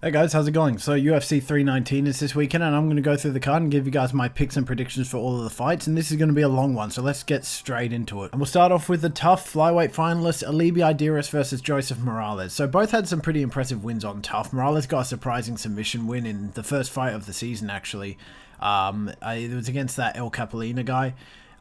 Hey guys, how's it going? So UFC 319 is this weekend and I'm going to go through the card and give you guys my picks and predictions for all of the fights, and this is going to be a long one, so let's get straight into it. And we'll start off with the tough flyweight finalists, Alibi Idiris versus Joseph Morales. So both had some pretty impressive wins on tough. Morales got a surprising submission win in the first fight of the season actually. It was against that El Capolina guy.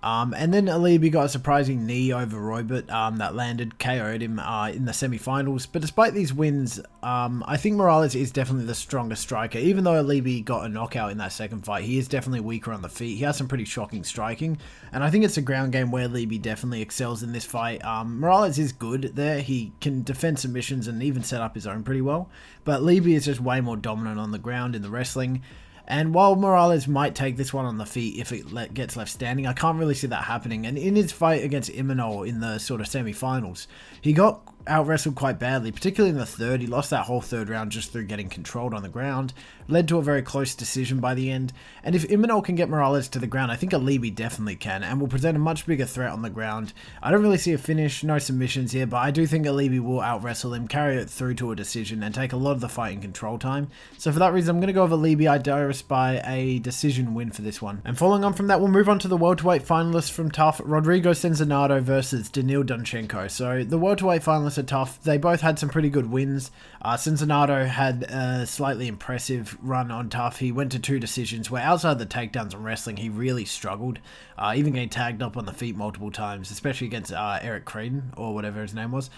And then Alibi got a surprising knee over Roybert that landed, KO'd him in the semi-finals. But despite these wins, I think Morales is definitely the strongest striker. Even though Alibi got a knockout in that second fight, he is definitely weaker on the feet. He has some pretty shocking striking. And I think it's a ground game where Alibi definitely excels in this fight. Morales is good there. He can defend submissions and even set up his own pretty well. But Alibi is just way more dominant on the ground in the wrestling. And while Morales might take this one on the feet if it gets left standing, I can't really see that happening. And in his fight against Imanol in the sort of semi-finals, he got out-wrestled quite badly, particularly in the third. He lost that whole third round just through getting controlled on the ground. Led to a very close decision by the end. And if Imanol can get Morales to the ground, I think Alibi definitely can and will present a much bigger threat on the ground. I don't really see a finish, no submissions here, but I do think Alibi will out-wrestle him, carry it through to a decision, and take a lot of the fight in control time. So for that reason, I'm going to go with Alibi Idiris by a decision win for this one. And following on from that, we'll move on to the welterweight finalists from tough, Rodrigo Sezinando versus Daniil Donchenko. So the welterweight finalists are tough. They both had some pretty good wins. Sezinando had a slightly impressive run on tough. He went to 2 decisions where outside the takedowns and wrestling, he really struggled. Even getting tagged up on the feet multiple times, especially against Eric Karine or whatever his name was.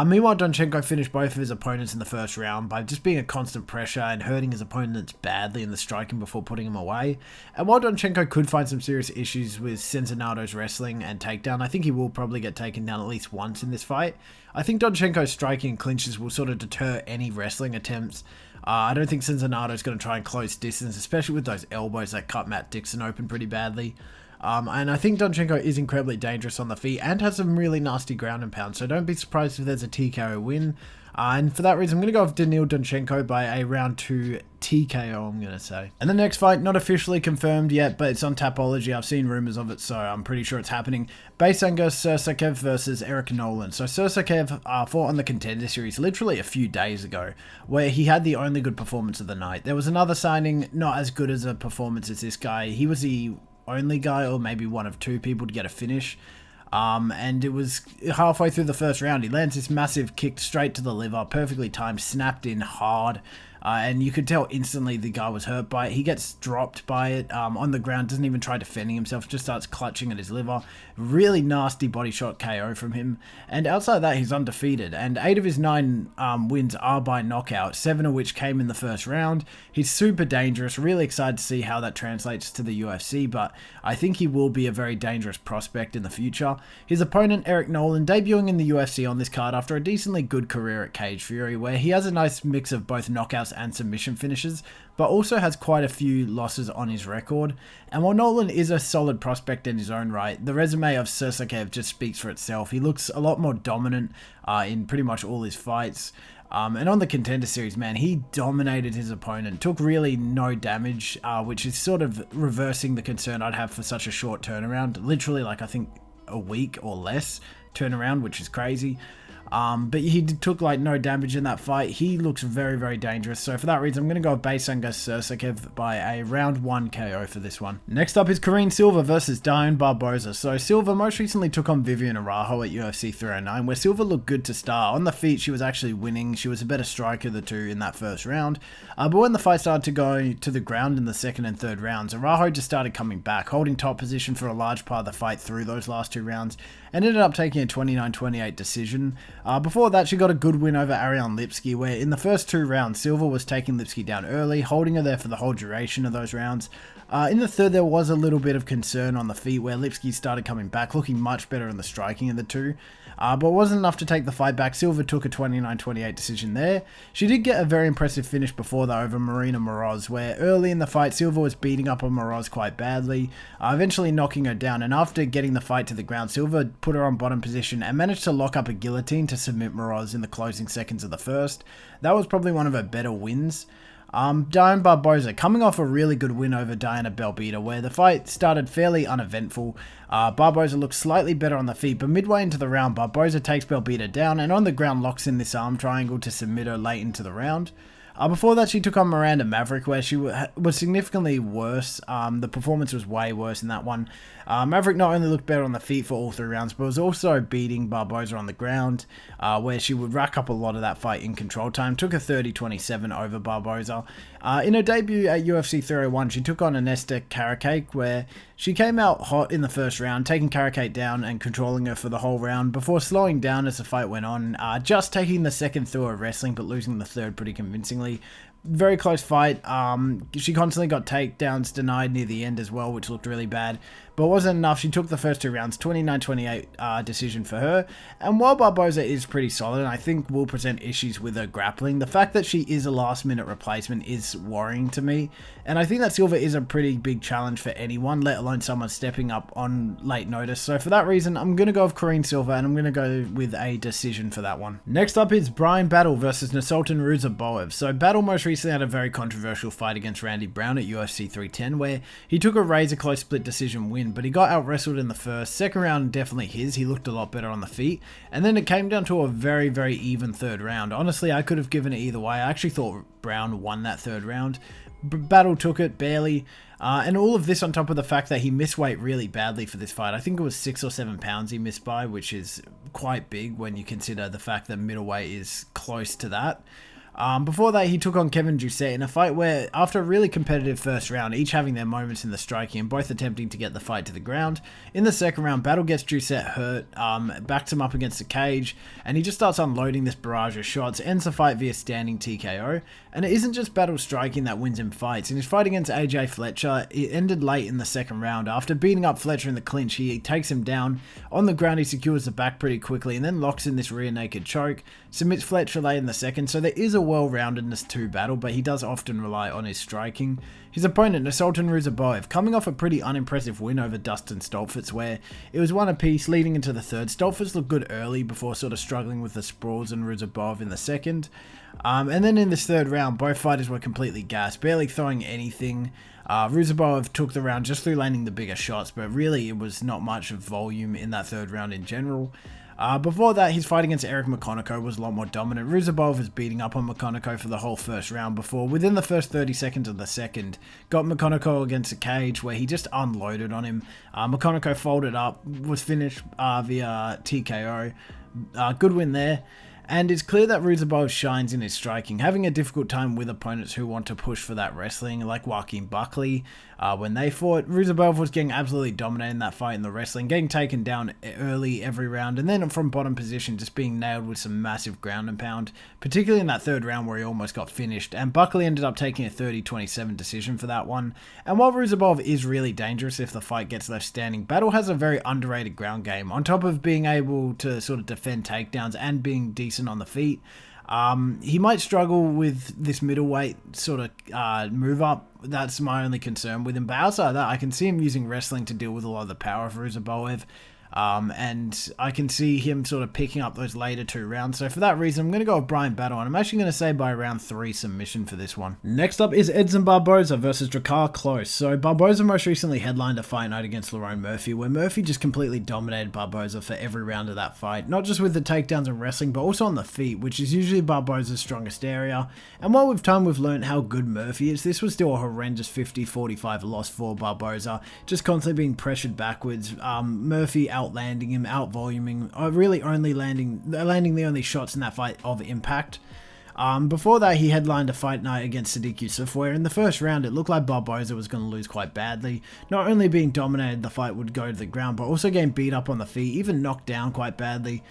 Meanwhile, Donchenko finished both of his opponents in the first round by just being a constant pressure and hurting his opponents badly in the striking before putting him away. And while Donchenko could find some serious issues with Sezinando's wrestling and takedown, I think he will probably get taken down at least once in this fight. I think Donchenko's striking and clinches will sort of deter any wrestling attempts. I don't think Sezinando's going to try and close distance, especially with those elbows that cut Matt Dixon open pretty badly. And I think Donchenko is incredibly dangerous on the feet and has some really nasty ground and pound, so don't be surprised if there's a TKO win. And for that reason, I'm going to go with Daniil Donchenko by a round 2 TKO, I'm going to say. And the next fight, not officially confirmed yet, but it's on Tapology. I've seen rumors of it, so I'm pretty sure it's happening. Baysangur Susurkaev versus Eric Nolan. So Susurkaev fought on the Contender Series literally a few days ago, where he had the only good performance of the night. There was another signing, not as good as a performance as this guy. He was the only guy, or maybe one of 2 people to get a finish. And it was halfway through the first round. He lands this massive kick straight to the liver, perfectly timed, snapped in hard. And you could tell instantly the guy was hurt by it. He gets dropped by it on the ground, doesn't even try defending himself, just starts clutching at his liver. Really nasty body shot KO from him. And outside of that, he's undefeated. And 8 of his 9 wins are by knockout, 7 of which came in the first round. He's super dangerous. Really excited to see how that translates to the UFC, but I think he will be a very dangerous prospect in the future. His opponent, Eric Nolan, debuting in the UFC on this card after a decently good career at Cage Fury, where he has a nice mix of both knockouts and submission finishes, but also has quite a few losses on his record. And while Nolan is a solid prospect in his own right, the resume of Susurkaev just speaks for itself. He looks a lot more dominant in pretty much all his fights. And on the Contender Series, man, he dominated his opponent, took really no damage, which is sort of reversing the concern I'd have for such a short turnaround. Literally, like, I think a week or less turnaround, which is crazy. But he took like no damage in that fight. He looks very, very dangerous. So for that reason, I'm going to go with Baysangur Susurkaev by a round 1 KO for this one. Next up is Karine Silva versus Dione Barboza. So Silva most recently took on Vivian Araújo at UFC 309, where Silva looked good to start. On the feet, she was actually winning. She was a better striker of the 2 in that first round. But when the fight started to go to the ground in the second and third rounds, Araújo just started coming back, holding top position for a large part of the fight through those last 2 rounds, and ended up taking a 29-28 decision. Before that, she got a good win over Ariane Lipski, where in the first 2 rounds, Silva was taking Lipski down early, holding her there for the whole duration of those rounds. In the third, there was a little bit of concern on the feet, where Lipski started coming back, looking much better in the striking of the 2. But it wasn't enough to take the fight back. Silva took a 29-28 decision there. She did get a very impressive finish before that over Marina Moroz, where early in the fight, Silva was beating up on Moroz quite badly, eventually knocking her down. And after getting the fight to the ground, Silva put her on bottom position and managed to lock up a guillotine to submit Moroz in the closing seconds of the first. That was probably one of her better wins. Dione Barboza coming off a really good win over Diana Belbita, where the fight started fairly uneventful. Barboza looks slightly better on the feet, but midway into the round, Barboza takes Belbita down and on the ground locks in this arm triangle to submit her late into the round. Before that, she took on Miranda Maverick, where she was significantly worse. The performance was way worse in that one. Maverick not only looked better on the feet for all 3 rounds, but was also beating Barboza on the ground, where she would rack up a lot of that fight in control time. Took a 30-27 over Barboza. In her debut at UFC 301, she took on Anesta Karakake, where she came out hot in the first round, taking Karakake down and controlling her for the whole round, before slowing down as the fight went on, just taking the second through her wrestling, but losing the third pretty convincingly. Very close fight. She constantly got takedowns denied near the end as well, which looked really bad, but wasn't enough. She took the first 2 rounds, 29-28 decision for her. And while Barboza is pretty solid, and I think will present issues with her grappling, the fact that she is a last-minute replacement is worrying to me. And I think that Silva is a pretty big challenge for anyone, let alone someone stepping up on late notice. So for that reason, I'm going to go with Karine Silva, and I'm going to go with a decision for that one. Next up is Bryan Battle versus Nursulton Ruziboev. So Battle most recently had a very controversial fight against Randy Brown at UFC 310, where he took a razor close split decision win, but he got out wrestled in the first. Second round, definitely his. He looked a lot better on the feet. And then it came down to a very, very even third round. Honestly, I could have given it either way. I actually thought Brown won that third round. Battle took it barely. And all of this on top of the fact that he missed weight really badly for this fight. I think it was 6 or 7 pounds he missed by, which is quite big when you consider the fact that middleweight is close to that. Before that, he took on Kevin Doucette in a fight where, after a really competitive first round, each having their moments in the striking and both attempting to get the fight to the ground, in the second round, Battle gets Doucette hurt, backs him up against the cage, and he just starts unloading this barrage of shots, ends the fight via standing TKO. And it isn't just Battle striking that wins him fights. In his fight against AJ Fletcher, it ended late in the second round. After beating up Fletcher in the clinch, he takes him down. On the ground, he secures the back pretty quickly and then locks in this rear naked choke, submits Fletcher late in the second. So there is a well-roundedness to Battle, but he does often rely on his striking. His opponent, Nursulton Ruziboev, coming off a pretty unimpressive win over Dustin Stoltzfus, where it was one apiece leading into the third. Stoltzfus looked good early before sort of struggling with the sprawls and Ruziboev in the second. And then in this third round, both fighters were completely gassed, barely throwing anything. Ruziboev took the round just through landing the bigger shots, but really it was not much of volume in that third round in general. Before that, his fight against Eric McConaughey was a lot more dominant. Ruziboev was beating up on McConaughey for the whole first round before, within the first 30 seconds of the second, got McConaughey against the cage where he just unloaded on him. McConaughey folded up, was finished via TKO. Good win there. And it's clear that Ruziboev shines in his striking, having a difficult time with opponents who want to push for that wrestling, like Joaquin Buckley. When they fought, Ruziboev was getting absolutely dominated in that fight in the wrestling, getting taken down early every round, and then from bottom position just being nailed with some massive ground and pound, particularly in that third round where he almost got finished. And Buckley ended up taking a 30-27 decision for that one. And while Ruziboev is really dangerous if the fight gets left standing, Battle has a very underrated ground game, on top of being able to sort of defend takedowns and being decent on the feet. He might struggle with this middleweight sort of move up. That's my only concern with him. But outside of that, I can see him using wrestling to deal with a lot of the power of Ruziboev. And I can see him sort of picking up those later 2 rounds. So for that reason, I'm going to go with Bryan Battle, and I'm actually going to say by round 3 submission for this one. Next up is Edson Barboza versus Drakkar Close. So Barboza most recently headlined a fight night against Lerone Murphy, where Murphy just completely dominated Barboza for every round of that fight. Not just with the takedowns and wrestling, but also on the feet, which is usually Barboza's strongest area. And while with time we've learned how good Murphy is, this was still a horrendous 50-45 loss for Barboza, just constantly being pressured backwards. Murphy outlanding him, out-voluming, really only landing the only shots in that fight of impact. Before that, he headlined a fight night against Sadiq Yusuff, where in the first round it looked like Barboza was going to lose quite badly. Not only being dominated, the fight would go to the ground, but also getting beat up on the feet, even knocked down quite badly.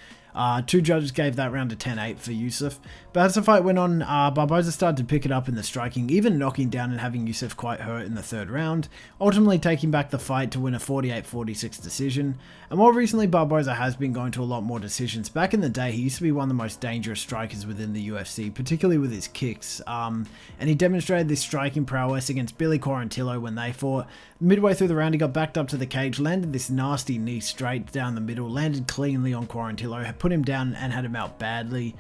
2 judges gave that round a 10-8 for Yusuff. But as the fight went on, Barboza started to pick it up in the striking, even knocking down and having Yusuff quite hurt in the third round, ultimately taking back the fight to win a 48-46 decision. And more recently, Barboza has been going to a lot more decisions. Back in the day, he used to be one of the most dangerous strikers within the UFC, particularly with his kicks. And he demonstrated this striking prowess against Billy Quarantillo when they fought. Midway through the round, he got backed up to the cage, landed this nasty knee straight down the middle, landed cleanly on Quarantillo, put him down and had him out badly.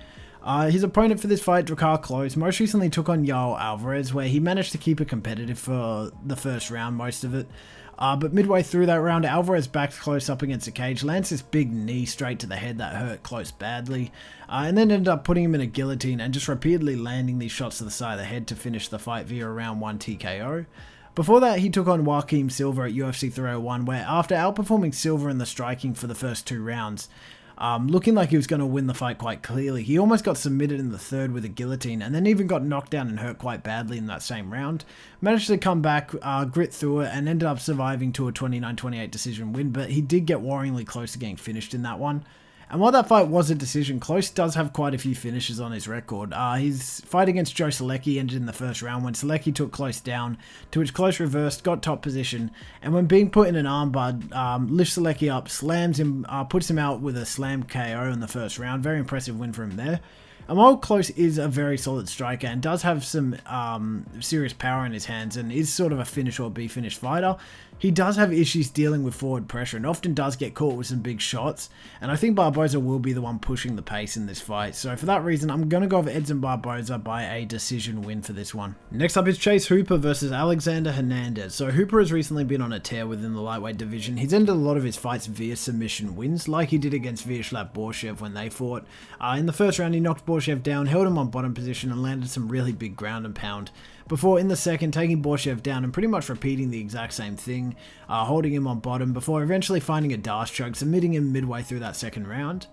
His opponent for this fight, Drakkar Close, most recently took on Yoel Alvarez, where he managed to keep it competitive for the first round, most of it. But midway through that round, Alvarez backs close up against the cage, lands this big knee straight to the head that hurt close badly, and then ended up putting him in a guillotine and just repeatedly landing these shots to the side of the head to finish the fight via a round 1 TKO. Before that, he took on Joaquim Silva at UFC 301, where after outperforming Silva in the striking for the first 2 rounds, looking like he was going to win the fight quite clearly, he almost got submitted in the third with a guillotine, and then even got knocked down and hurt quite badly in that same round. Managed to come back, grit through it, and ended up surviving to a 29-28 decision win, but he did get worryingly close to getting finished in that one. And while that fight was a decision, Close does have quite a few finishes on his record. His fight against Joe Solecki ended in the first round when Solecki took Close down, to which Close reversed, got top position, and when being put in an armbar, lifts Solecki up, slams him, puts him out with a slam KO in the first round. Very impressive win for him there. And while Close is a very solid striker and does have some serious power in his hands and is sort of a finish or be finished fighter, he does have issues dealing with forward pressure and often does get caught with some big shots. And I think Barboza will be the one pushing the pace in this fight. So for that reason, I'm going to go with Edson Barboza by a decision win for this one. Next up is Chase Hooper versus Alexander Hernandez. So Hooper has recently been on a tear within the lightweight division. He's ended a lot of his fights via submission wins, like he did against Vyacheslav Borshev when they fought. In the first round, he knocked Borshev down, held him on bottom position and landed some really big ground and pound, before in the second taking Borshev down and pretty much repeating the exact same thing, holding him on bottom before eventually finding a dash choke, submitting him midway through that second round.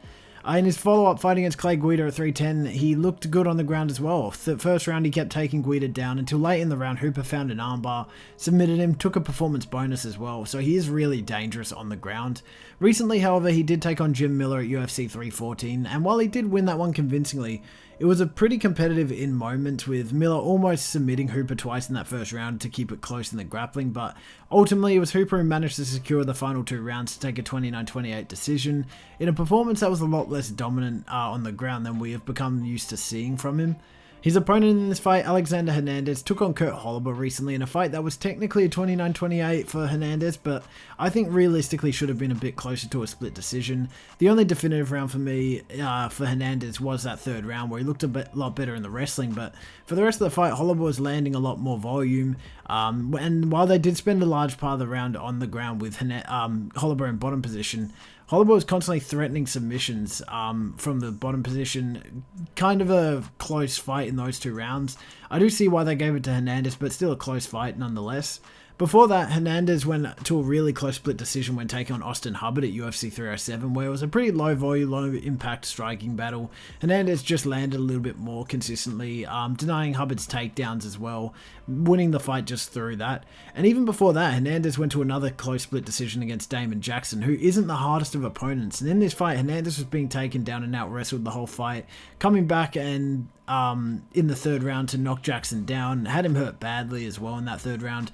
In his follow-up fight against Clay Guida at 310, he looked good on the ground as well. The first round he kept taking Guida down until late in the round Hooper found an armbar, submitted him, took a performance bonus as well, so he is really dangerous on the ground. Recently, however, he did take on Jim Miller at UFC 314, and while he did win that one convincingly, it was a pretty competitive in moment, with Miller almost submitting Hooper twice in that first round to keep it close in the grappling, but ultimately it was Hooper who managed to secure the final 2 rounds to take a 29-28 decision, in a performance that was a lot less dominant on the ground than we have become used to seeing from him. His opponent in this fight, Alexander Hernandez, took on Kurt Holliber recently in a fight that was technically a 29-28 for Hernandez, but I think realistically should have been a bit closer to a split decision. The only definitive round for me for Hernandez was that third round where he looked a lot better in the wrestling, but for the rest of the fight, Holliber was landing a lot more volume, and while they did spend a large part of the round on the ground with Holliber in bottom position, Holliber was constantly threatening submissions from the bottom position. Kind of a close fight in those 2 rounds. I do see why they gave it to Hernandez, but still a close fight nonetheless. Before that, Hernandez went to a really close split decision when taking on Austin Hubbard at UFC 307, where it was a pretty low volume, low impact striking battle. Hernandez just landed a little bit more consistently, denying Hubbard's takedowns as well, winning the fight just through that. And even before that, Hernandez went to another close split decision against Damon Jackson, who isn't the hardest of opponents. And in this fight, Hernandez was being taken down and out wrestled the whole fight, coming back and in the third round to knock Jackson down, had him hurt badly as well in that third round.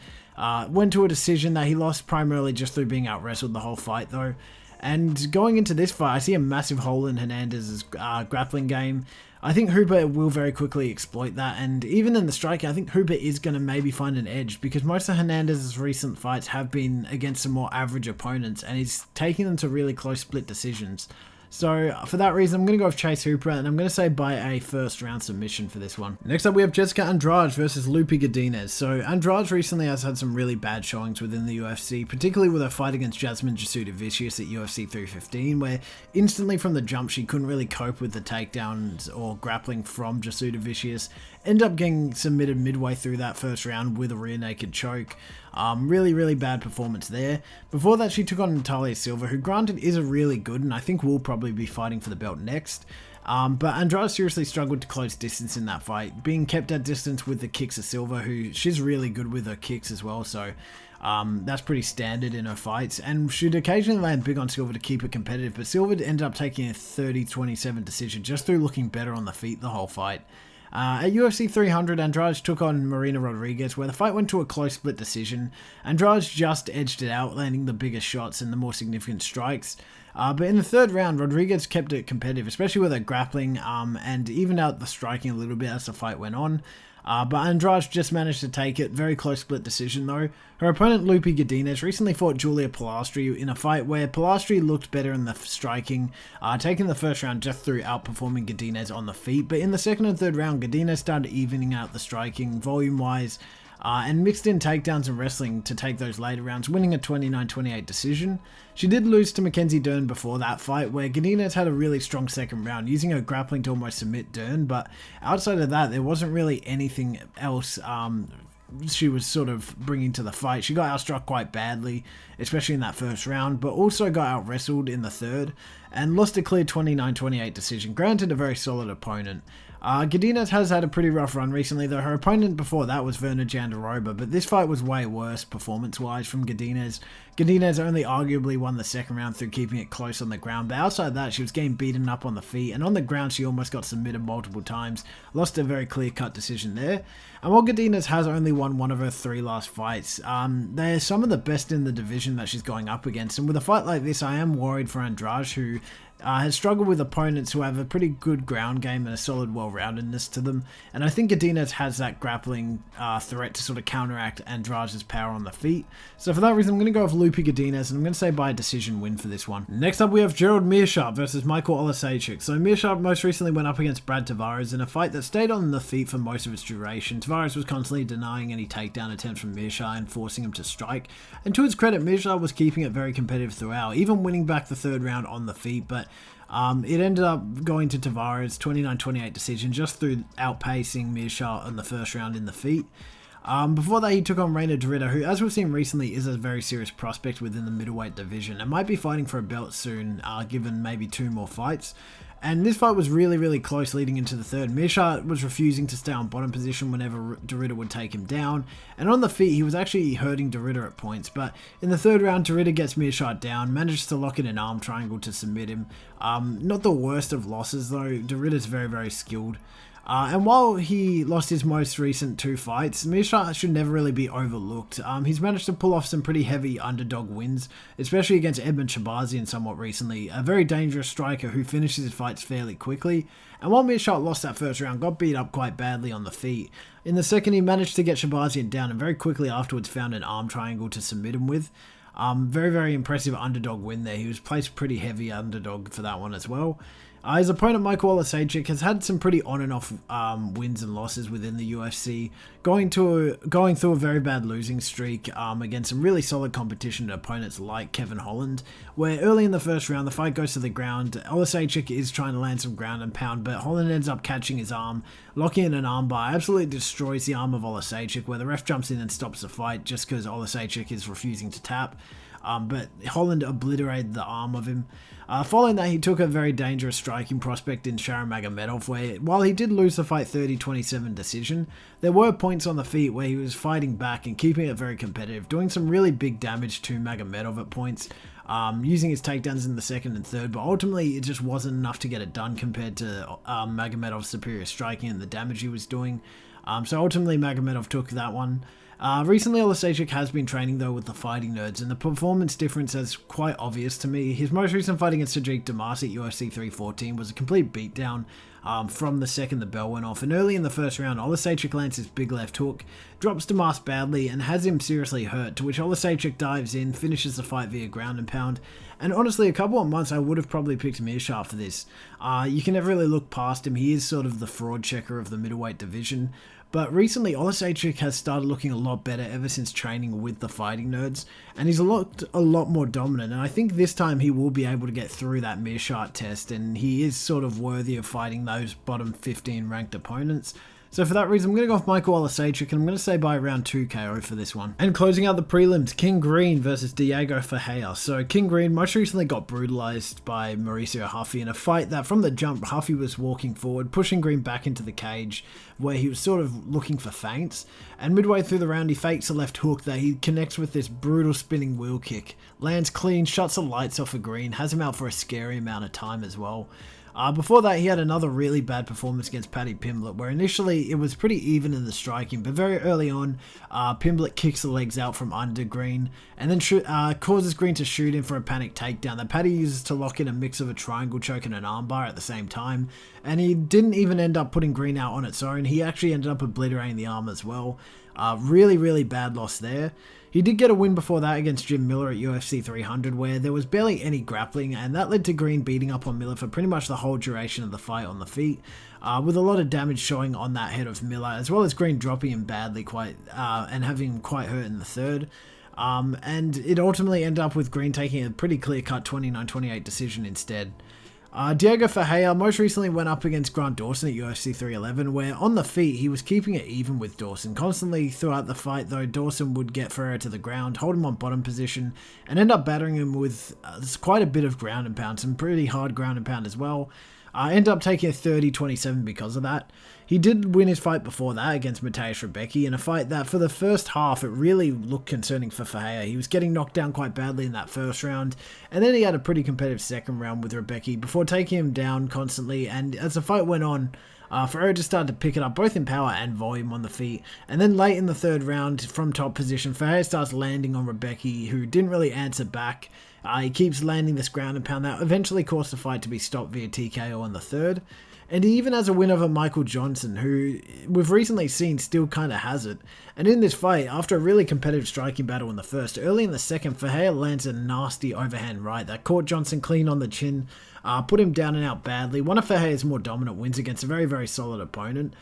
Went to a decision that he lost primarily just through being out-wrestled the whole fight though. And going into this fight, I see a massive hole in Hernandez's grappling game. I think Hooper will very quickly exploit that, and even in the striking, I think Hooper is going to maybe find an edge, because most of Hernandez's recent fights have been against some more average opponents, and he's taking them to really close split decisions. So for that reason, I'm going to go with Chase Hooper, and I'm going to say by a first round submission for this one. Next up, we have Jessica Andrade versus Lupi Godinez. So Andrade recently has had some really bad showings within the UFC, particularly with her fight against Jasmine Jasudavicius at UFC 315, where instantly from the jump, she couldn't really cope with the takedowns or grappling from Jasudavicius. Ended up getting submitted midway through that first round with a rear naked choke. Really bad performance there. Before that, she took on Natalia Silva, who granted is a really good and I think will probably be fighting for the belt next. But Andrade seriously struggled to close distance in that fight, being kept at distance with the kicks of Silva, who she's really good with her kicks as well, so that's pretty standard in her fights, and she'd occasionally land big on Silva to keep it competitive, but Silva ended up taking a 30-27 decision just through looking better on the feet the whole fight. At UFC 300, Andrade took on Marina Rodriguez, where the fight went to a close split decision. Andrade just edged it out, landing the biggest shots and the more significant strikes. But in the third round, Rodriguez kept it competitive, especially with her grappling, and evened out the striking a little bit as the fight went on. But Andrade just managed to take it. Very close split decision though. Her opponent Lupi Godinez recently fought Julia Pilastri in a fight where Pilastri looked better in the striking, taking the first round just through outperforming Godinez on the feet. But in the second and third round, Godinez started evening out the striking volume wise. and mixed in takedowns and wrestling to take those later rounds, winning a 29-28 decision. She did lose to Mackenzie Dern before that fight, where Godinez had a really strong second round, using her grappling to almost submit Dern, but outside of that, there wasn't really anything else she was sort of bringing to the fight. She got outstruck quite badly, especially in that first round, but also got out-wrestled in the third, and lost a clear 29-28 decision. Granted, a very solid opponent. Godinez has had a pretty rough run recently, though her opponent before that was Verna Jandiroba, but this fight was way worse performance-wise from Godinez. Godinez only arguably won the second round through keeping it close on the ground, but outside that, she was getting beaten up on the feet, and on the ground she almost got submitted multiple times, lost a very clear-cut decision there. And while Godinez has only won one of her 3 last fights, they're some of the best in the division that she's going up against, and with a fight like this, I am worried for Andrade, who has struggled with opponents who have a pretty good ground game and a solid well-roundedness to them, and I think Godinez has that grappling threat to sort of counteract Andrade's power on the feet. So for that reason, I'm going to go with Lupi Godinez, and I'm going to say by a decision win for this one. Next up, we have Gerald Meerschaert versus Michael Olasejczyk. So Meerschaert most recently went up against Brad Tavares in a fight that stayed on the feet for most of its duration. Tavares was constantly denying any takedown attempts from Meerschaert and forcing him to strike, and to his credit, Meerschaert was keeping it very competitive throughout, even winning back the third round on the feet, but it ended up going to Tavares' 29-28 decision just through outpacing Meerschaert in the first round in the feet. Before that, he took on Reina Dorita, who, as we've seen recently, is a very serious prospect within the middleweight division and might be fighting for a belt soon, given maybe 2 more fights. And this fight was really, really close leading into the third. Meerschaert was refusing to stay on bottom position whenever Dorita would take him down. And on the feet, he was actually hurting Dorita at points. But in the third round, Dorita gets Meerschaert down, manages to lock in an arm triangle to submit him. Not the worst of losses, though. Dorita's very, very skilled. And while he lost his most recent 2 fights, Meerschaert should never really be overlooked. He's managed to pull off some pretty heavy underdog wins, especially against Edmund Shabazian somewhat recently, a very dangerous striker who finishes his fights fairly quickly. And while Meerschaert lost that first round, got beat up quite badly on the feet, in the second he managed to get Shabazian down and very quickly afterwards found an arm triangle to submit him with. Very, very impressive underdog win there. He was placed pretty heavy underdog for that one as well. His opponent, Michael Olasejczyk, has had some pretty on and off wins and losses within the UFC, going through a very bad losing streak against some really solid competition opponents like Kevin Holland, where early in the first round, the fight goes to the ground. Olasejczyk is trying to land some ground and pound, but Holland ends up catching his arm, locking in an armbar, absolutely destroys the arm of Olasejczyk, where the ref jumps in and stops the fight just because Olasejczyk is refusing to tap. But Holland obliterated the arm of him. Following that, he took a very dangerous striking prospect in Sharon Magomedov, where while he did lose the fight 30-27 decision, there were points on the feet where he was fighting back and keeping it very competitive, doing some really big damage to Magomedov at points, using his takedowns in the second and third, but ultimately it just wasn't enough to get it done compared to Magomedov's superior striking and the damage he was doing. So ultimately Magomedov took that one. Recently, Olasejczyk has been training though with the Fighting Nerds, and the performance difference is quite obvious to me. His most recent fight against Sadiq Damasi at UFC 314 was a complete beatdown from the second the bell went off, and early in the first round, Olasejczyk lands his big left hook, drops Damas badly, and has him seriously hurt, to which Olasejczyk dives in, finishes the fight via ground and pound. And honestly, a couple of months I would have probably picked Meerschaert for this. You can never really look past him. He is sort of the fraud checker of the middleweight division. But recently, Olasejczyk has started looking a lot better ever since training with the Fighting Nerds, and he's looked a lot more dominant, and I think this time he will be able to get through that Meerschaert test, and he is sort of worthy of fighting those bottom 15 ranked opponents. So for that reason, I'm going to go with Michael Olasejczyk, and I'm going to say by round 2 KO for this one. And closing out the prelims, King Green versus Diego Ferreira. So King Green most recently got brutalized by Mauricio Huffy in a fight that from the jump, Huffy was walking forward, pushing Green back into the cage, where he was sort of looking for feints. And midway through the round, he fakes a left hook that he connects with this brutal spinning wheel kick. Lands clean, shuts the lights off of Green, has him out for a scary amount of time as well. Before that, he had another really bad performance against Paddy Pimblett, where initially it was pretty even in the striking, but very early on, Pimblett kicks the legs out from under Green, and then causes Green to shoot him for a panic takedown that Paddy uses to lock in a mix of a triangle choke and an armbar at the same time, and he didn't even end up putting Green out on its own. He actually ended up obliterating the arm as well. Really, really bad loss there. He did get a win before that against Jim Miller at UFC 300, where there was barely any grappling, and that led to Green beating up on Miller for pretty much the whole duration of the fight on the feet, with a lot of damage showing on that head of Miller, as well as Green dropping him badly and having him quite hurt in the third. And it ultimately ended up with Green taking a pretty clear-cut 29-28 decision instead. Diego Ferreira most recently went up against Grant Dawson at UFC 311, where on the feet he was keeping it even with Dawson. Constantly throughout the fight though, Dawson would get Ferreira to the ground, hold him on bottom position, and end up battering him with quite a bit of ground and pound, some pretty hard ground and pound as well. Ended up taking a 30-27 because of that. He did win his fight before that against Mateusz Rebecki in a fight that for the first half it really looked concerning for Ferreira. He was getting knocked down quite badly in that first round, and then he had a pretty competitive second round with Rebecki before taking him down constantly, and as the fight went on, Ferreira just started to pick it up both in power and volume on the feet, and then late in the third round from top position, Ferreira starts landing on Rebecki, who didn't really answer back. He keeps landing this ground and pound that eventually caused the fight to be stopped via TKO on the third. And he even has a win over Michael Johnson, who we've recently seen still kind of has it. And in this fight, after a really competitive striking battle in the first, early in the second, Ferreira lands a nasty overhand right that caught Johnson clean on the chin, put him down and out badly. One of Ferreira's more dominant wins against a very, very solid opponent.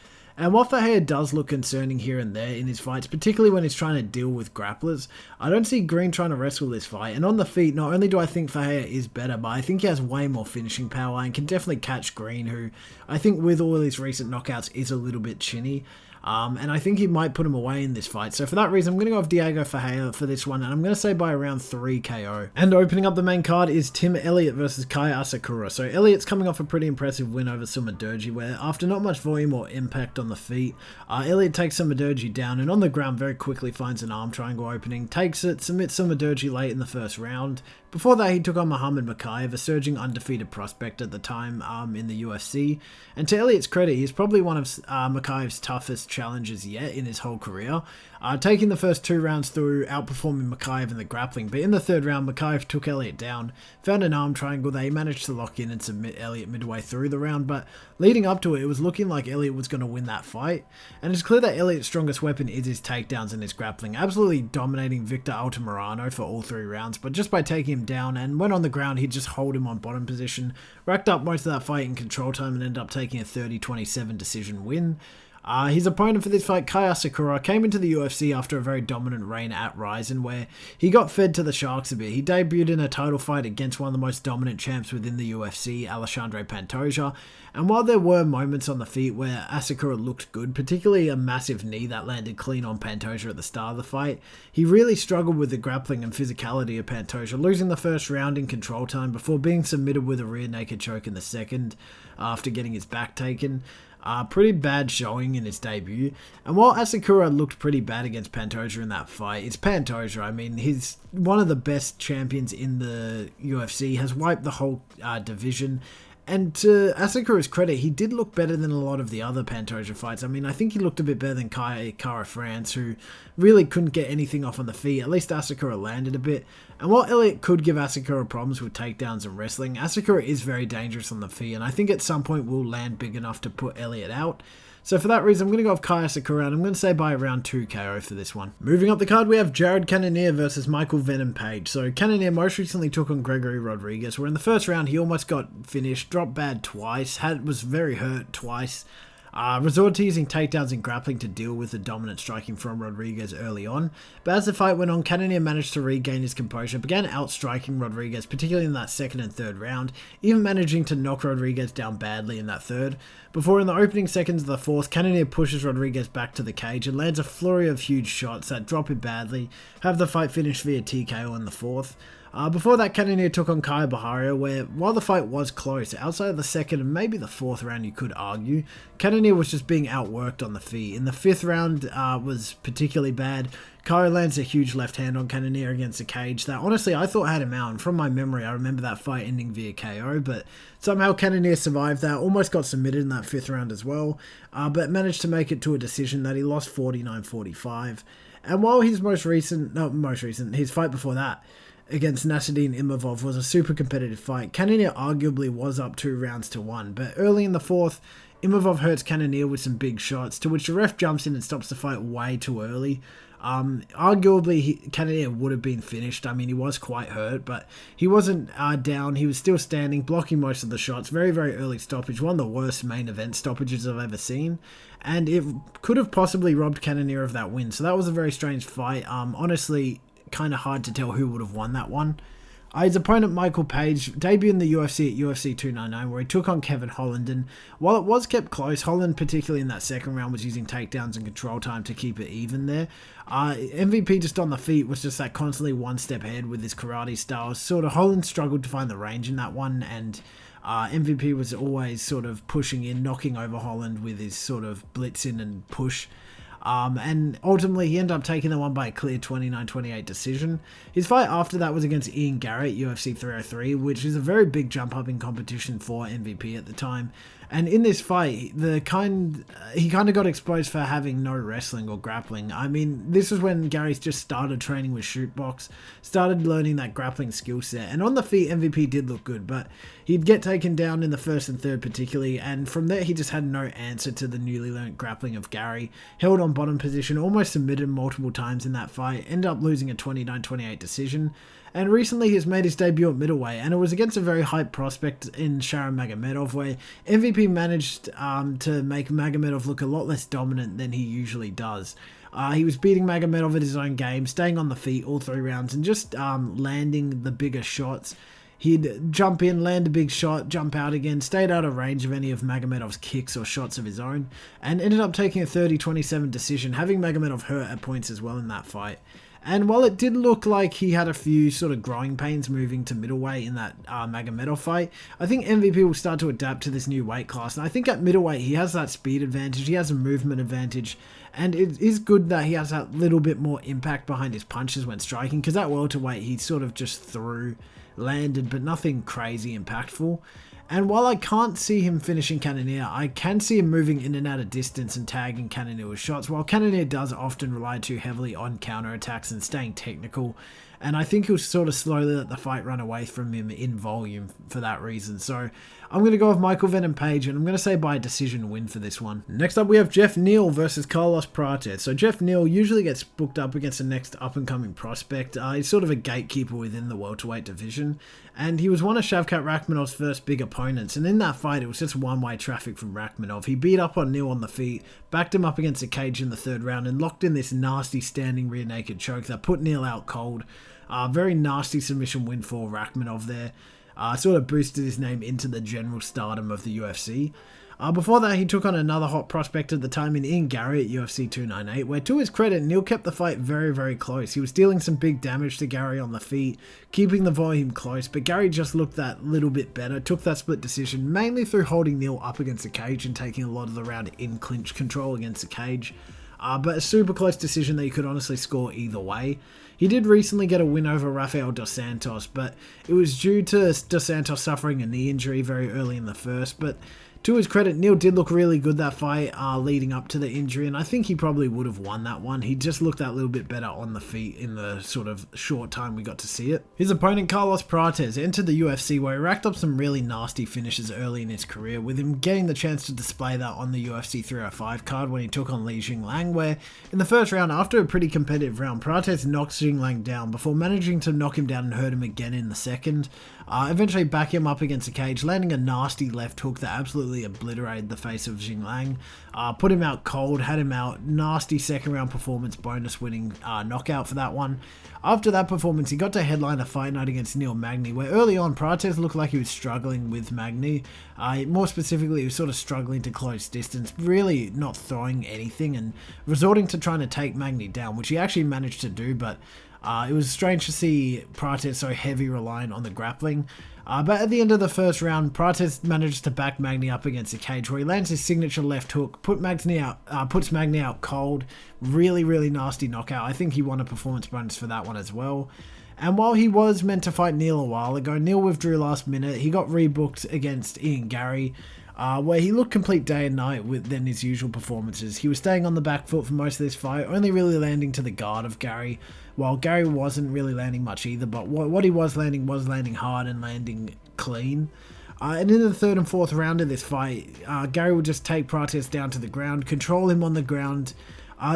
And while Ferreira does look concerning here and there in his fights, particularly when he's trying to deal with grapplers, I don't see Green trying to wrestle this fight. And on the feet, not only do I think Ferreira is better, but I think he has way more finishing power and can definitely catch Green, who I think with all of his recent knockouts is a little bit chinny. And I think he might put him away in this fight. So for that reason, I'm going to go with Diego Ferreira for this one, and I'm going to say by around 3 KO. And opening up the main card is Tim Elliott versus Kai Asakura. So Elliott's coming off a pretty impressive win over Sumadurgi, where after not much volume or impact on the feet, Elliott takes Sumadurgi down, and on the ground very quickly finds an arm triangle opening, takes it, submits Sumadurgi late in the first round. Before that, he took on Muhammad Mokaev, a surging undefeated prospect at the time in the UFC. And to Elliott's credit, he's probably one of Mokaev's toughest challengers yet in his whole career. Taking the first 2 rounds through, outperforming Mokaev in the grappling. But in the third round, Mokaev took Elliott down, found an arm triangle that he managed to lock in and submit Elliott midway through the round. But leading up to it, it was looking like Elliott was going to win that fight. And it's clear that Elliott's strongest weapon is his takedowns and his grappling, absolutely dominating Victor Altamirano for all 3 rounds. But just by taking him down, and when on the ground, he'd just hold him on bottom position, racked up most of that fight in control time and ended up taking a 30-27 decision win. His opponent for this fight, Kai Asakura, came into the UFC after a very dominant reign at Ryzen, where he got fed to the Sharks a bit. He debuted in a title fight against one of the most dominant champs within the UFC, Alexandre Pantoja, and while there were moments on the feet where Asakura looked good, particularly a massive knee that landed clean on Pantoja at the start of the fight, he really struggled with the grappling and physicality of Pantoja, losing the first round in control time before being submitted with a rear naked choke in the second after getting his back taken. Pretty bad showing in his debut. And while Asakura looked pretty bad against Pantoja in that fight, it's Pantoja. I mean, he's one of the best champions in the UFC, has wiped the whole division. And to Asakura's credit, he did look better than a lot of the other Pantoja fights. I mean, I think he looked a bit better than Kai Kara France, who really couldn't get anything off on the feet. At least Asakura landed a bit. And while Elliott could give Asakura problems with takedowns and wrestling, Asakura is very dangerous on the feet, and I think at some point will land big enough to put Elliott out. So for that reason, I'm going to go with Kai Asakura, and I'm going to say by around 2 KO for this one. Moving up the card, we have Jared Cannonier versus Michael Venom Page. So Cannonier most recently took on Gregory Rodriguez, where in the first round he almost got finished, dropped bad twice, was very hurt twice. Resorted to using takedowns and grappling to deal with the dominant striking from Rodriguez early on. But as the fight went on, Cannonier managed to regain his composure, began outstriking Rodriguez, particularly in that second and third round, even managing to knock Rodriguez down badly in that third. Before in the opening seconds of the fourth, Cannonier pushes Rodriguez back to the cage and lands a flurry of huge shots that drop him badly, have the fight finished via TKO in the fourth. Before that, Cannonier took on Kai Baharia, where while the fight was close, outside of the second and maybe the fourth round you could argue, Cannonier was just being outworked on the feet. In the fifth round was particularly bad. Kai lands a huge left hand on Cannonier against the cage that honestly I thought had him out, and from my memory I remember that fight ending via KO, but somehow Cannonier survived that, almost got submitted in that fifth round as well, but managed to make it to a decision that he lost 49-45. And while his his fight before that against Nasruddin Imavov was a super competitive fight, Cannonier arguably was up 2 rounds to 1, but early in the fourth, Imavov hurts Cannonier with some big shots, to which the ref jumps in and stops the fight way too early. Arguably, Cannonier would have been finished. I mean, he was quite hurt, but he wasn't down. He was still standing, blocking most of the shots. Very, very early stoppage. One of the worst main event stoppages I've ever seen. And it could have possibly robbed Cannonier of that win. So that was a very strange fight. Honestly, kind of hard to tell who would have won that one. His opponent, Michael Page, debuted in the UFC at UFC 299, where he took on Kevin Holland, and while it was kept close, Holland, particularly in that second round, was using takedowns and control time to keep it even there. MVP just on the feet was just that constantly one step ahead with his karate style. Sort of Holland struggled to find the range in that one, and MVP was always sort of pushing in, knocking over Holland with his sort of blitz in and push. And ultimately, he ended up taking the one by a clear 29-28 decision. His fight after that was against Ian Garrett, UFC 303, which is a very big jump up in competition for MVP at the time. And in this fight, he kind of got exposed for having no wrestling or grappling. I mean, this was when Gary just started training with shootbox, started learning that grappling skill set. And on the feet, MVP did look good, but he'd get taken down in the first and third particularly. And from there, he just had no answer to the newly learnt grappling of Gary. Held on bottom position, almost submitted multiple times in that fight, ended up losing a 29-28 decision. And recently he's made his debut at middleweight, and it was against a very hyped prospect in Sharon Magomedov, where MVP managed to make Magomedov look a lot less dominant than he usually does. He was beating Magomedov at his own game, staying on the feet all 3 rounds, and just landing the bigger shots. He'd jump in, land a big shot, jump out again, stayed out of range of any of Magomedov's kicks or shots of his own, and ended up taking a 30-27 decision, having Magomedov hurt at points as well in that fight. And while it did look like he had a few sort of growing pains moving to middleweight in that Magomedov fight, I think MVP will start to adapt to this new weight class. And I think at middleweight, he has that speed advantage, he has a movement advantage, and it is good that he has that little bit more impact behind his punches when striking, because at welterweight, he sort of just threw, landed, but nothing crazy impactful. And while I can't see him finishing Cannonier, I can see him moving in and out of distance and tagging Cannonier with shots, while Cannonier does often rely too heavily on counterattacks and staying technical. And I think he'll sort of slowly let the fight run away from him in volume for that reason. So I'm going to go with Michael Venom Page, and I'm going to say by decision win for this one. Next up, we have Geoff Neal versus Carlos Prates. So Geoff Neal usually gets booked up against the next up-and-coming prospect. He's sort of a gatekeeper within the welterweight division, and he was one of Shavkat Rakhmanov's first big opponents. And in that fight, it was just one-way traffic from Rakhmanov. He beat up on Neal on the feet, backed him up against the cage in the 3rd round, and locked in this nasty standing rear naked choke that put Neal out cold. Very nasty submission win for Rakhmanov there. Sort of boosted his name into the general stardom of the UFC. Before that, he took on another hot prospect at the time in Ian Garrett at UFC 298, where to his credit, Neal kept the fight very, very close. He was dealing some big damage to Gary on the feet, keeping the volume close, but Gary just looked that little bit better, took that split decision, mainly through holding Neal up against the cage and taking a lot of the round in clinch control against the cage. But a super close decision that you could honestly score either way. He did recently get a win over Rafael Dos Santos, but it was due to Dos Santos suffering a knee injury very early in the first. But to his credit, Neal did look really good that fight leading up to the injury, and I think he probably would have won that one. He just looked that little bit better on the feet in the sort of short time we got to see it. His opponent, Carlos Prates, entered the UFC where he racked up some really nasty finishes early in his career, with him getting the chance to display that on the UFC 305 card when he took on Li Jingliang, where in the first round, after a pretty competitive round, Prates knocked Jingliang down before managing to knock him down and hurt him again in the second. Eventually back him up against the cage, landing a nasty left hook that absolutely obliterated the face of Jingliang. Put him out cold, had him out, nasty second round performance, bonus winning knockout for that one. After that performance, he got to headline a fight night against Neil Magny, where early on Prates looked like he was struggling with Magny. More specifically, he was sort of struggling to close distance, really not throwing anything and resorting to trying to take Magny down, which he actually managed to do, but it was strange to see Prates so heavy reliant on the grappling. But at the end of the first round, Prates managed to back Magny up against the cage, where he lands his signature left hook, puts Magny out cold. Really, really nasty knockout. I think he won a performance bonus for that one as well. And while he was meant to fight Neal a while ago, Neal withdrew last minute. He got rebooked against Ian Garry, where he looked complete day and night than his usual performances. He was staying on the back foot for most of this fight, only really landing to the guard of Garry, while Garry wasn't really landing much either, but what he was landing hard and landing clean. And in the third and fourth round of this fight, Gary would just take Prates down to the ground, control him on the ground.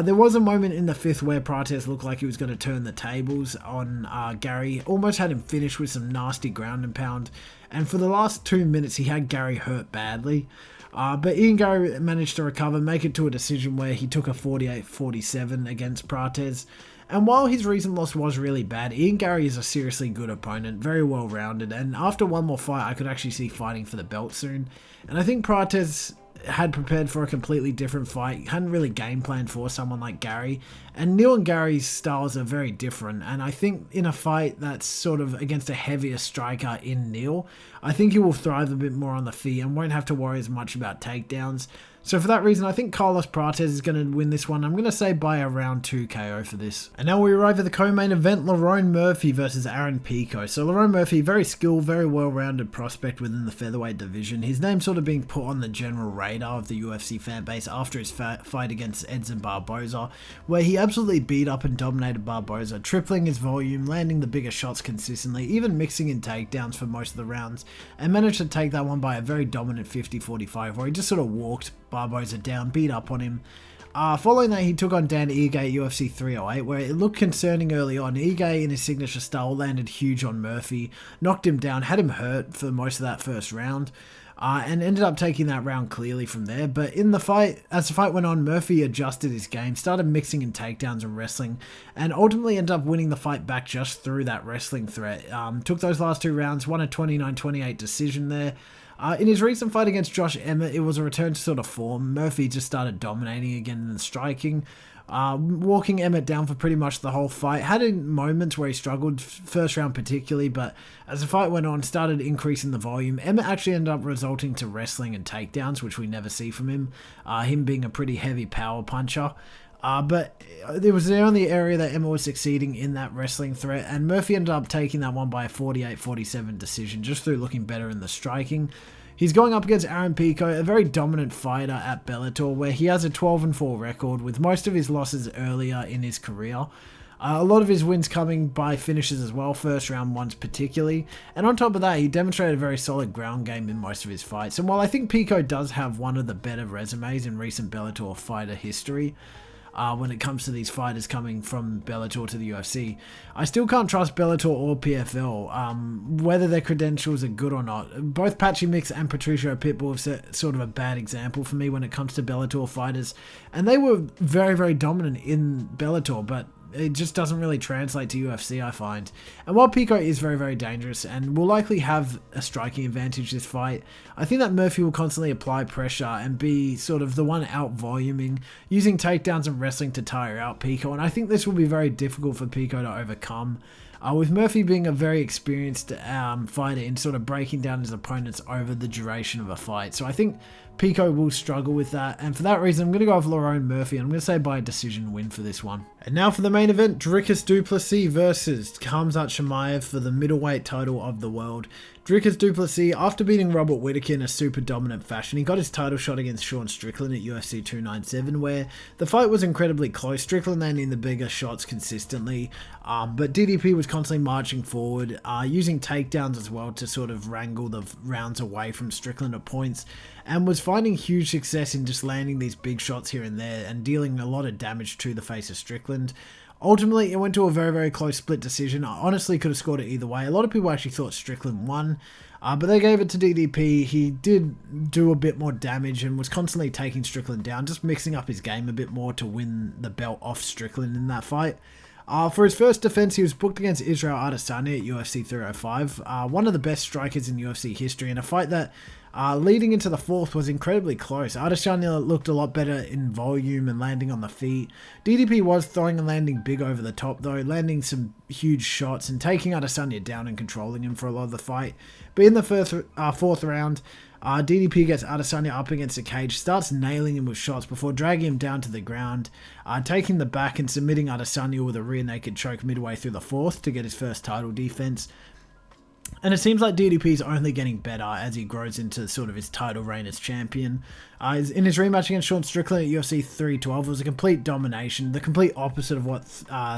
There was a moment in the fifth where Prates looked like he was going to turn the tables on Gary. Almost had him finished with some nasty ground and pound. And for the last 2 minutes, he had Gary hurt badly. But Ian Gary managed to recover, make it to a decision where he took a 48-47 against Prates. And while his recent loss was really bad, Ian Gary is a seriously good opponent, very well rounded, and after one more fight I could actually see fighting for the belt soon. And I think Prates had prepared for a completely different fight, hadn't really game planned for someone like Gary, and Neal and Gary's styles are very different, and I think in a fight that's sort of against a heavier striker in Neal, I think he will thrive a bit more on the feet and won't have to worry as much about takedowns. So for that reason, I think Carlos Prates is going to win this one. I'm going to say by a round 2 KO for this. And now we arrive at the co-main event, Lerone Murphy versus Aaron Pico. So Lerone Murphy, very skilled, very well-rounded prospect within the featherweight division. His name sort of being put on the general radar of the UFC fan base after his fight against Edson Barboza, where he absolutely beat up and dominated Barboza, tripling his volume, landing the bigger shots consistently, even mixing in takedowns for most of the rounds, and managed to take that one by a very dominant 50-45, where he just sort of walked Barboza down, beat up on him. Following that, he took on Dan Ige at UFC 308, where it looked concerning early on. Ige, in his signature style, landed huge on Murphy, knocked him down, had him hurt for most of that first round, and ended up taking that round clearly from there. But in the fight, as the fight went on, Murphy adjusted his game, started mixing in takedowns and wrestling, and ultimately ended up winning the fight back just through that wrestling threat. Took those last 2 rounds, won a 29-28 decision there. In his recent fight against Josh Emmett, it was a return to sort of form. Murphy just started dominating again in the striking, walking Emmett down for pretty much the whole fight. Had moments where he struggled, first round particularly, but as the fight went on, started increasing the volume. Emmett actually ended up resulting to wrestling and takedowns, which we never see from him, him being a pretty heavy power puncher. But it was the only area that Emmett was succeeding in that wrestling threat, and Murphy ended up taking that one by a 48-47 decision just through looking better in the striking. He's going up against Aaron Pico, a very dominant fighter at Bellator, where he has a 12-4 record with most of his losses earlier in his career. A lot of his wins coming by finishes as well, first round ones particularly. And on top of that, he demonstrated a very solid ground game in most of his fights. And while I think Pico does have one of the better resumes in recent Bellator fighter history, when it comes to these fighters coming from Bellator to the UFC, I still can't trust Bellator or PFL, whether their credentials are good or not. Both Patchy Mix and Patricio Pitbull have set sort of a bad example for me when it comes to Bellator fighters, and they were very, very dominant in Bellator, but it just doesn't really translate to UFC, I find. And while Pico is very, very dangerous and will likely have a striking advantage this fight, I think that Murphy will constantly apply pressure and be sort of the one out-voluming, using takedowns and wrestling to tire out Pico, and I think this will be very difficult for Pico to overcome. With Murphy being a very experienced fighter in sort of breaking down his opponents over the duration of a fight. So I think Pico will struggle with that, and for that reason I'm going to go with Lerone Murphy, and I'm going to say by a decision win for this one. And now for the main event, Dricus du Plessis versus Khamzat Chimaev for the middleweight title of the world. Dricus du Plessis, after beating Robert Whittaker in a super dominant fashion, he got his title shot against Sean Strickland at UFC 297, where the fight was incredibly close, Strickland landing the bigger shots consistently, but DDP was constantly marching forward, using takedowns as well to sort of wrangle the rounds away from Strickland at points, and was finding huge success in just landing these big shots here and there and dealing a lot of damage to the face of Strickland. Ultimately, it went to a very, very close split decision. I honestly could have scored it either way. A lot of people actually thought Strickland won, but they gave it to DDP. He did do a bit more damage and was constantly taking Strickland down, just mixing up his game a bit more to win the belt off Strickland in that fight. For his first defense, he was booked against Israel Adesanya at UFC 305, one of the best strikers in UFC history, in a fight that leading into the fourth was incredibly close. Adesanya looked a lot better in volume and landing on the feet. DDP was throwing and landing big over the top though, landing some huge shots and taking Adesanya down and controlling him for a lot of the fight. But in the fourth round, DDP gets Adesanya up against the cage, starts nailing him with shots before dragging him down to the ground, taking the back and submitting Adesanya with a rear naked choke midway through the fourth to get his first title defense. And it seems like DDP is only getting better as he grows into sort of his title reign as champion. In his rematch against Sean Strickland at UFC 312, it was a complete domination, the complete opposite of what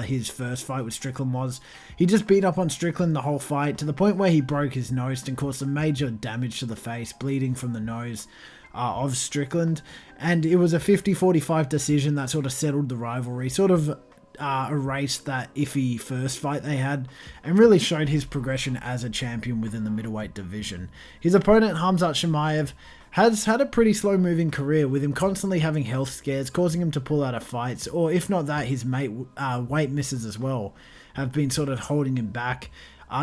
his first fight with Strickland was. He just beat up on Strickland the whole fight to the point where he broke his nose and caused some major damage to the face, bleeding from the nose of Strickland. And it was a 50-45 decision that sort of settled the rivalry, sort of erased that iffy first fight they had, and really showed his progression as a champion within the middleweight division. His opponent, Khamzat Chimaev, has had a pretty slow moving career, with him constantly having health scares causing him to pull out of fights, or if not that, his weight misses as well have been sort of holding him back.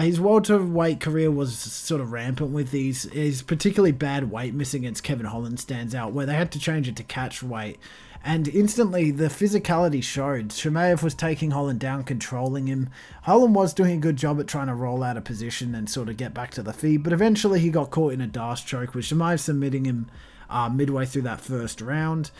His welterweight career was sort of rampant with these. His particularly bad weight miss against Kevin Holland stands out, where they had to change it to catch weight. And instantly, the physicality showed. Chimaev was taking Holland down, controlling him. Holland was doing a good job at trying to roll out of position and sort of get back to the feet, but eventually he got caught in a Darce choke, with Chimaev submitting him midway through that first round.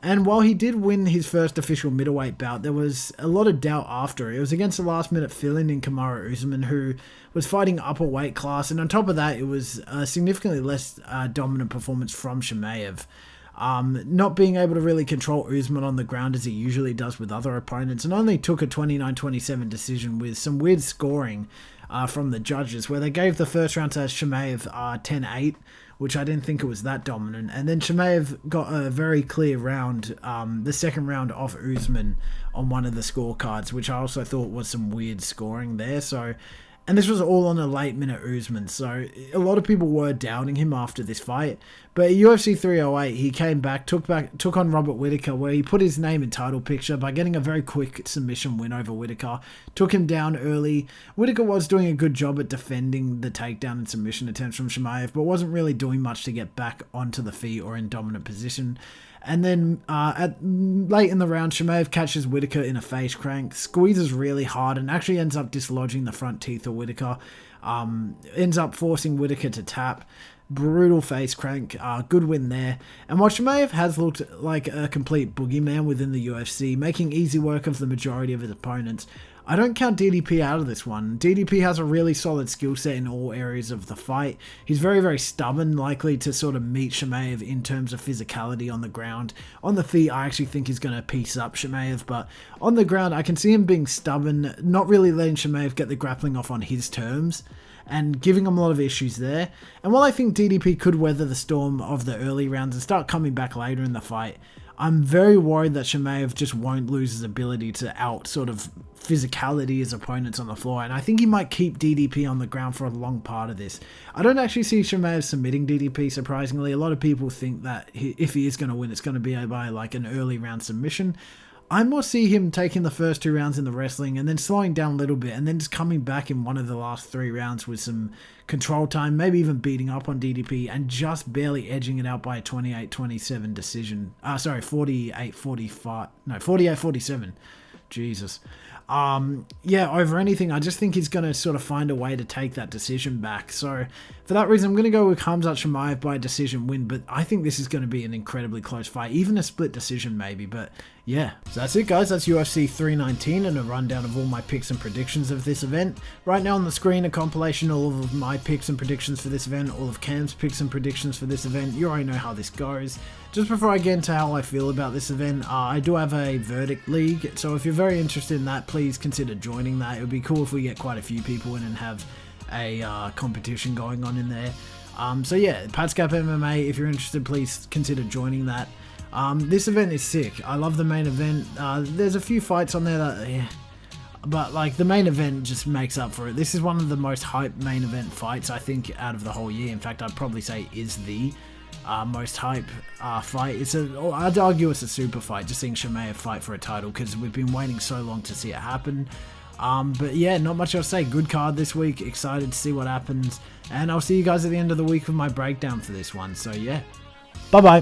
And while he did win his first official middleweight bout, there was a lot of doubt after. It was against the last-minute fill-in in Kamaru Usman, who was fighting upper weight class, and on top of that, it was a significantly less dominant performance from Chimaev. Not being able to really control Usman on the ground as he usually does with other opponents, and only took a 29-27 decision with some weird scoring from the judges, where they gave the first round to Chimaev 10-8, which I didn't think it was that dominant, and then Chimaev got a very clear round, the second round off Usman on one of the scorecards, which I also thought was some weird scoring there. And this was all on a late minute Usman, so a lot of people were doubting him after this fight. But at UFC 308, he came back, took on Robert Whittaker, where he put his name in title picture by getting a very quick submission win over Whittaker. Took him down early. Whittaker was doing a good job at defending the takedown and submission attempts from Chimaev, but wasn't really doing much to get back onto the feet or in dominant position. And then late in the round, Chimaev catches Whittaker in a face crank, squeezes really hard, and actually ends up dislodging the front teeth of Whittaker. Ends up forcing Whittaker to tap. Brutal face crank, good win there. And while Chimaev has looked like a complete boogeyman within the UFC, making easy work of the majority of his opponents, I don't count DDP out of this one. DDP has a really solid skill set in all areas of the fight. He's very, very stubborn, likely to sort of meet Chimaev in terms of physicality on the ground. On the feet, I actually think he's going to piece up Chimaev, but on the ground, I can see him being stubborn, not really letting Chimaev get the grappling off on his terms, and giving him a lot of issues there. And while I think DDP could weather the storm of the early rounds and start coming back later in the fight, I'm very worried that Chimaev just won't lose his ability to out sort of physicality his opponents on the floor, and I think he might keep DDP on the ground for a long part of this. I don't actually see Chimaev submitting DDP, surprisingly. A lot of people think that if he is going to win, it's going to be by like an early round submission. I more see him taking the first 2 rounds in the wrestling and then slowing down a little bit and then just coming back in one of the last 3 rounds with some control time, maybe even beating up on DDP and just barely edging it out by a 28-27 decision. 48-47. Jesus. Over anything, I just think he's going to sort of find a way to take that decision back. So for that reason, I'm going to go with Khamzat Chimaev by a decision win, but I think this is going to be an incredibly close fight, even a split decision maybe. But yeah, so that's it, guys. That's UFC 319 and a rundown of all my picks and predictions of this event. Right now on the screen, a compilation of all of my picks and predictions for this event, all of Cam's picks and predictions for this event. You already know how this goes. Just before I get into how I feel about this event, I do have a verdict league, so if you're very interested in that, please consider joining that. It would be cool if we get quite a few people in and have a competition going on in there. So yeah, Patscap MMA, if you're interested, please consider joining that. This event is sick. I love the main event. There's a few fights on there that, but like the main event just makes up for it. This is one of the most hype main event fights, I think, out of the whole year. In fact, I'd probably say is the most hype fight. I'd argue it's a super fight, just seeing Chimaev fight for a title, because we've been waiting so long to see it happen. But yeah, not much else to say. Good card this week. Excited to see what happens. And I'll see you guys at the end of the week with my breakdown for this one. So yeah, bye-bye.